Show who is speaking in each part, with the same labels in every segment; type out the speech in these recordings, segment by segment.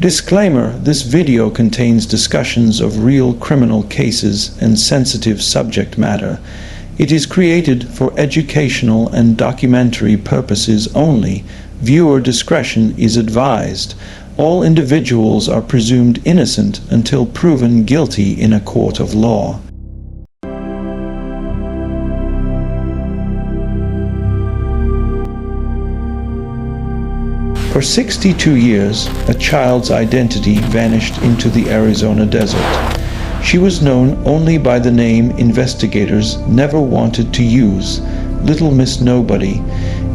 Speaker 1: Disclaimer: this video contains discussions of real criminal cases and sensitive subject matter. It is created for educational and documentary purposes only. Viewer discretion is advised. All individuals are presumed innocent until proven guilty in a court of law. For 62 years, a child's identity vanished into the Arizona desert. She was known only by the name investigators never wanted to use, Little Miss Nobody.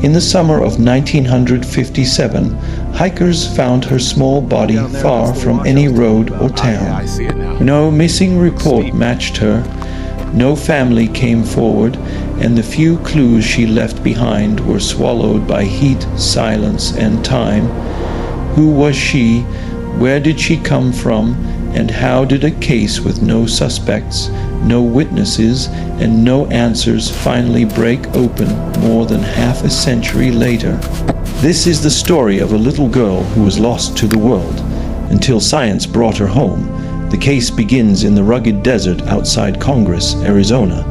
Speaker 1: In the summer of 1957, hikers found her small body far from any road or town. No missing report matched her. No family came forward, and the few clues she left behind were swallowed by heat, silence, and time. Who was she? Where did she come from? And how did a case with no suspects, no witnesses, and no answers finally break open more than half a century later? This is the story of a little girl who was lost to the world until science brought her home. The case begins in the rugged desert outside Congress, Arizona.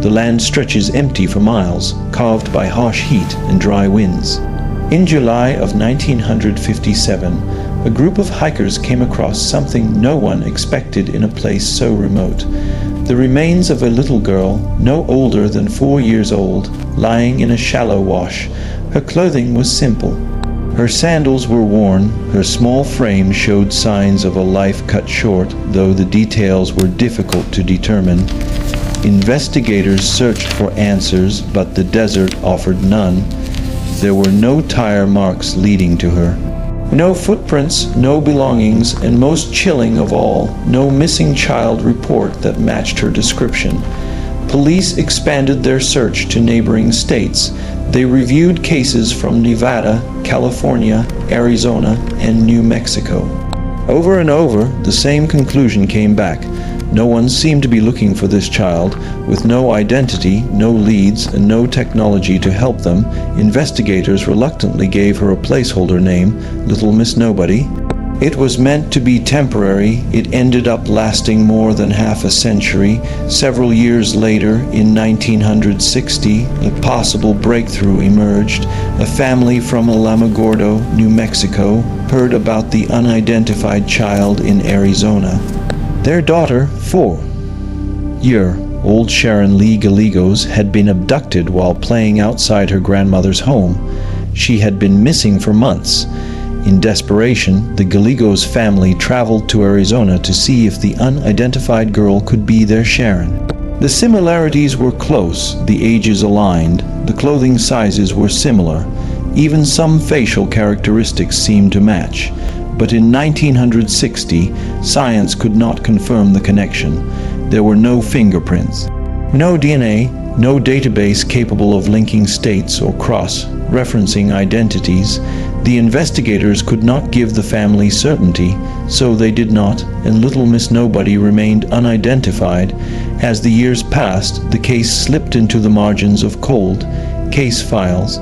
Speaker 1: The land stretches empty for miles, carved by harsh heat and dry winds. In July of 1957, a group of hikers came across something no one expected in a place so remote. The remains of a little girl, no older than 4 years old, lying in a shallow wash. Her clothing was simple. Her sandals were worn, her small frame showed signs of a life cut short, though the details were difficult to determine. Investigators searched for answers, but the desert offered none. There were no tire marks leading to her. No footprints, no belongings, and most chilling of all, no missing child report that matched her description. Police expanded their search to neighboring states. They reviewed cases from Nevada, California, Arizona, and New Mexico. Over and over, the same conclusion came back. No one seemed to be looking for this child. With no identity, no leads, and no technology to help them, investigators reluctantly gave her a placeholder name, Little Miss Nobody. It was meant to be temporary. It ended up lasting more than half a century. Several years later, in 1960, a possible breakthrough emerged. A family from Alamogordo, New Mexico, heard about the unidentified child in Arizona. Their daughter, 4-year-old Sharon Lee Gallegos, had been abducted while playing outside her grandmother's home. She had been missing for months. In desperation, the Gallegos family traveled to Arizona to see if the unidentified girl could be their Sharon. The similarities were close, the ages aligned, the clothing sizes were similar, even some facial characteristics seemed to match. But in 1960, science could not confirm the connection. There were no fingerprints, no DNA, no database capable of linking states or cross-referencing identities. The investigators could not give the family certainty, so they did not, and Little Miss Nobody remained unidentified. As the years passed, the case slipped into the margins of cold case files.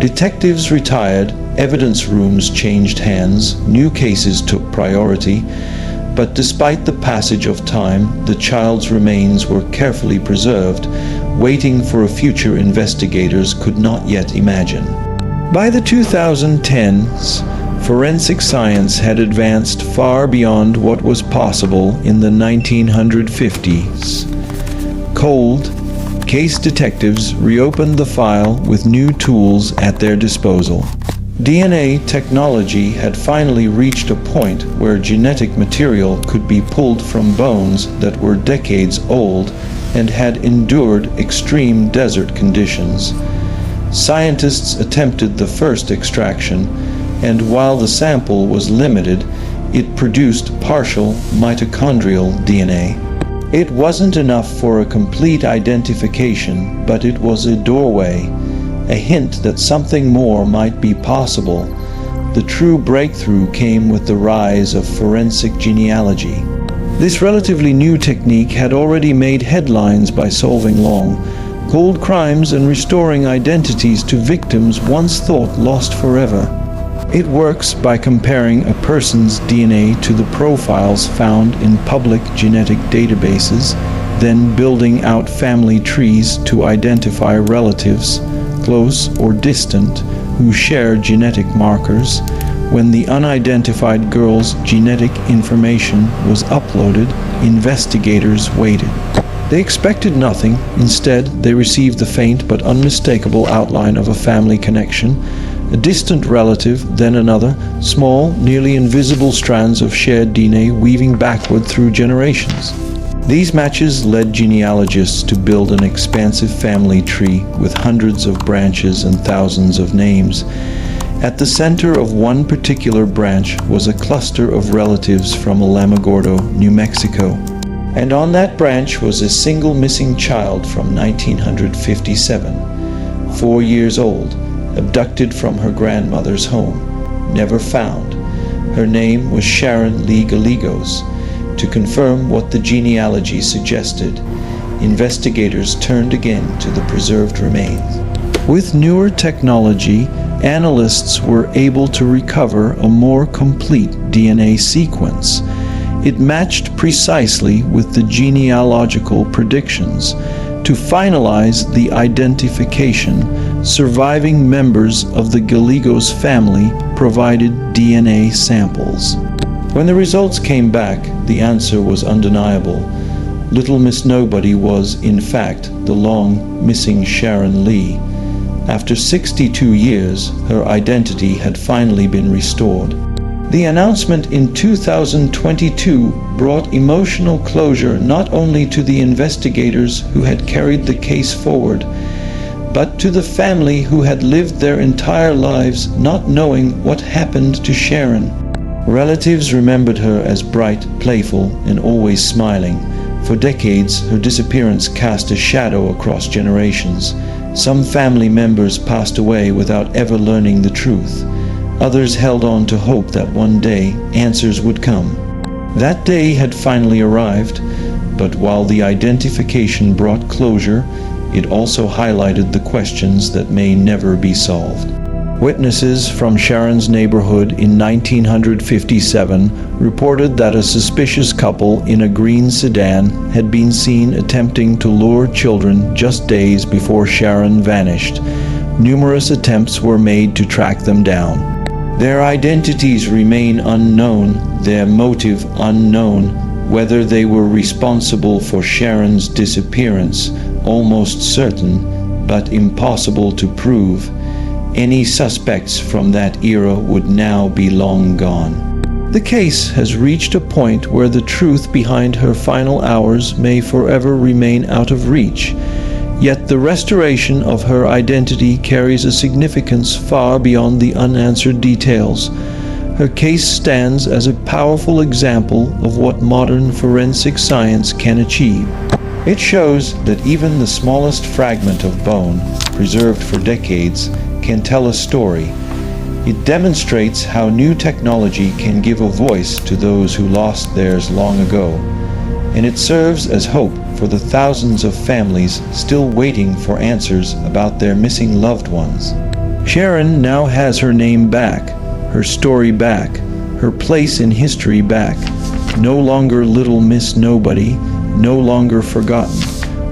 Speaker 1: Detectives retired, evidence rooms changed hands, new cases took priority. But despite the passage of time, the child's remains were carefully preserved, waiting for a future investigators could not yet imagine. By the 2010s, forensic science had advanced far beyond what was possible in the 1950s. Cold case detectives reopened the file with new tools at their disposal. DNA technology had finally reached a point where genetic material could be pulled from bones that were decades old and had endured extreme desert conditions. Scientists attempted the first extraction, and while the sample was limited, it produced partial mitochondrial DNA. It wasn't enough for a complete identification, but it was a doorway, a hint that something more might be possible. The true breakthrough came with the rise of forensic genealogy. This relatively new technique had already made headlines by solving long, cold crimes and restoring identities to victims once thought lost forever. It works by comparing a person's DNA to the profiles found in public genetic databases, then building out family trees to identify relatives, close or distant, who share genetic markers. When the unidentified girl's genetic information was uploaded, investigators waited. They expected nothing. Instead, they received the faint but unmistakable outline of a family connection, a distant relative, then another, small, nearly invisible strands of shared DNA weaving backward through generations. These matches led genealogists to build an expansive family tree with hundreds of branches and thousands of names. At the center of one particular branch was a cluster of relatives from Alamogordo, New Mexico. And on that branch was a single missing child from 1957, 4 years old, abducted from her grandmother's home, never found. Her name was Sharon Lee Gallegos. To confirm what the genealogy suggested, investigators turned again to the preserved remains. With newer technology, analysts were able to recover a more complete DNA sequence. It matched precisely with the genealogical predictions. To finalize the identification, surviving members of the Gallegos family provided DNA samples. When the results came back, the answer was undeniable. Little Miss Nobody was, in fact, the long missing Sharon Lee. After 62 years, her identity had finally been restored. The announcement in 2022 brought emotional closure not only to the investigators who had carried the case forward, but to the family who had lived their entire lives not knowing what happened to Sharon. Relatives remembered her as bright, playful, and always smiling. For decades, her disappearance cast a shadow across generations. Some family members passed away without ever learning the truth. Others held on to hope that one day answers would come. That day had finally arrived, but while the identification brought closure, it also highlighted the questions that may never be solved. Witnesses from Sharon's neighborhood in 1957 reported that a suspicious couple in a green sedan had been seen attempting to lure children just days before Sharon vanished. Numerous attempts were made to track them down. Their identities remain unknown, their motive unknown. Whether they were responsible for Sharon's disappearance, almost certain, but impossible to prove. Any suspects from that era would now be long gone. The case has reached a point where the truth behind her final hours may forever remain out of reach. Yet the restoration of her identity carries a significance far beyond the unanswered details. Her case stands as a powerful example of what modern forensic science can achieve. It shows that even the smallest fragment of bone, preserved for decades, can tell a story. It demonstrates how new technology can give a voice to those who lost theirs long ago. And it serves as hope for the thousands of families still waiting for answers about their missing loved ones. Sharon now has her name back, her story back, her place in history back. No longer Little Miss Nobody, no longer forgotten.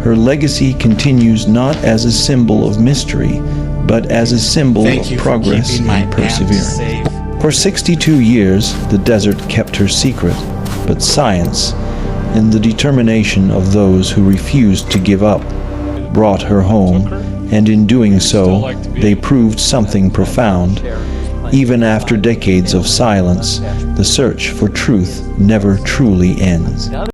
Speaker 1: Her legacy continues not as a symbol of mystery, but as a symbol of progress and perseverance. For 62 years, the desert kept her secret, but science, and the determination of those who refused to give up, brought her home, and in doing so, they proved something profound. Even after decades of silence, the search for truth never truly ends.